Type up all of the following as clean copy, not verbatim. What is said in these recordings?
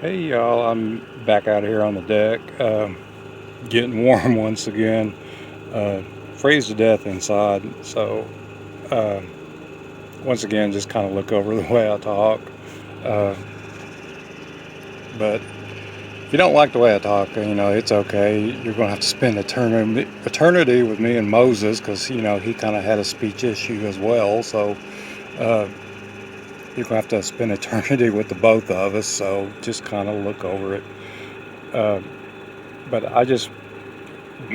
Hey y'all, I'm back out here on the deck, getting warm once again. Uh, Freeze to death inside, so uh, once again, just kind of look over the way I talk. Uh, but if you don't like the way I talk, it's okay. You're going to have to spend eternity with me and Moses, because he kind of had a speech issue as well. So uh, you're going to have to spend eternity with the both of us. So just kind of look over it. Uh, but I just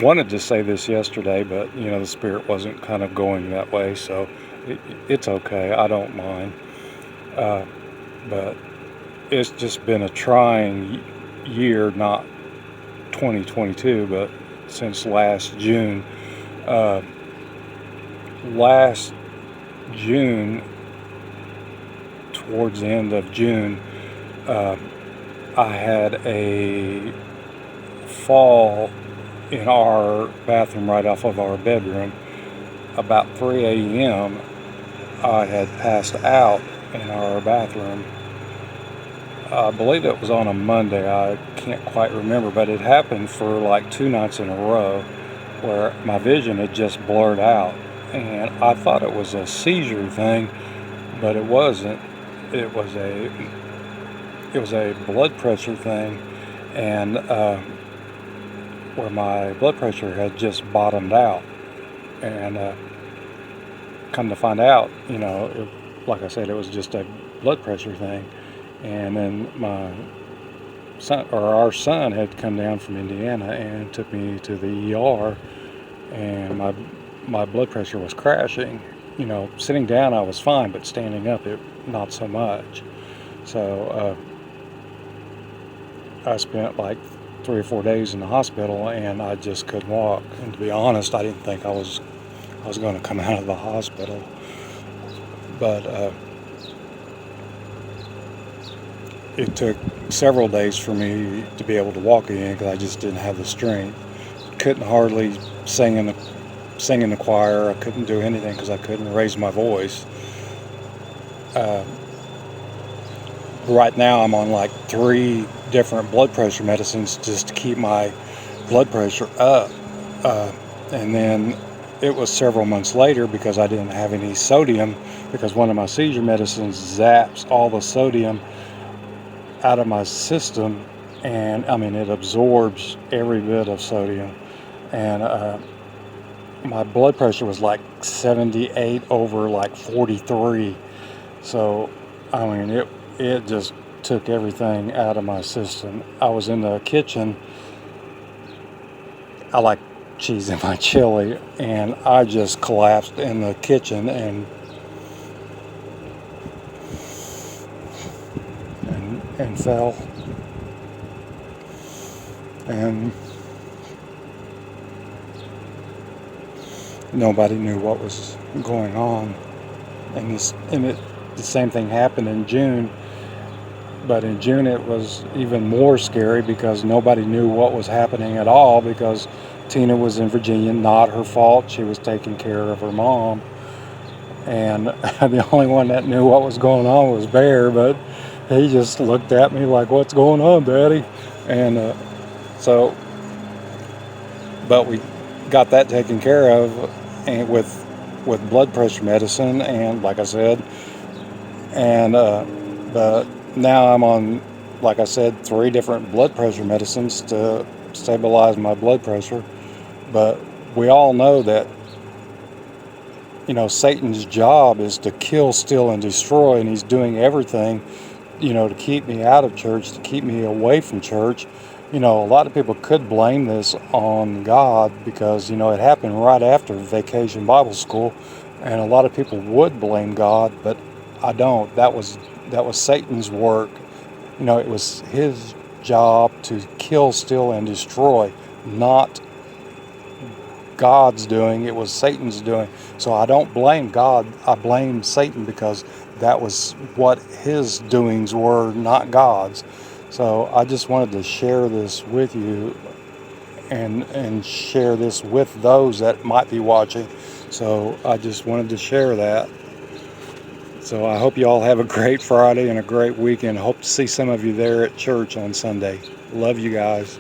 wanted to say this yesterday, but the spirit wasn't kind of going that way, so it's okay. I don't mind. Uh, but it's just been a trying year, not 2022, but since last June. Uh, last June, towards the end of June, uh, I had a fall in our bathroom right off of our bedroom. About 3 a.m., I had passed out in our bathroom. I believe it was on a Monday. I can't quite remember, but it happened for like 2 nights in a row where my vision had just blurred out. And I thought it was a seizure thing, but it wasn't. It was a blood pressure thing, and where my blood pressure had just bottomed out. And come to find out, like I said, it was just a blood pressure thing. And then our son had come down from Indiana and took me to the ER, and my blood pressure was crashing. Sitting down I was fine, but standing up it not so much. So I spent like 3 or 4 days in the hospital, and I just couldn't walk. And to be honest, I didn't think I was going to come out of the hospital, but it took several days for me to be able to walk again, because I just didn't have the strength. Couldn't hardly sing in the choir. I couldn't do anything because I couldn't raise my voice. Uh, right now I'm on like 3 different blood pressure medicines just to keep my blood pressure up. And then it was several months later, because I didn't have any sodium, because one of my seizure medicines zaps all the sodium out of my system, and I mean it absorbs every bit of sodium. And my blood pressure was like 78 over like 43. So I mean it just took everything out of my system. I was in the kitchen. I like cheese in my chili, and I just collapsed in the kitchen and fell. And nobody knew what was going on. The same thing happened in June. But in June it was even more scary, because nobody knew what was happening at all, because Tina was in Virginia. Not her fault. She was taking care of her mom. And the only one that knew what was going on was Bear, but he just looked at me like, "What's going on, Daddy?" And so, but we got that taken care of, and with blood pressure medicine, and like I said, and but now I'm on, like I said, 3 different blood pressure medicines to stabilize my blood pressure. But we all know that Satan's job is to kill, steal, and destroy, and he's doing everything to keep me out of church, to keep me away from church. A lot of people could blame this on God, because it happened right after Vacation Bible School, and a lot of people would blame God, but I don't. That was Satan's work. It was his job to kill, steal, and destroy, not God's doing. It was Satan's doing. So I don't blame God. I blame Satan, because that was what his doings were, not God's. So I just wanted to share this with you, and share this with those that might be watching. So I just wanted to share that. So I hope you all have a great Friday and a great weekend. Hope to see some of you there at church on Sunday. Love you guys.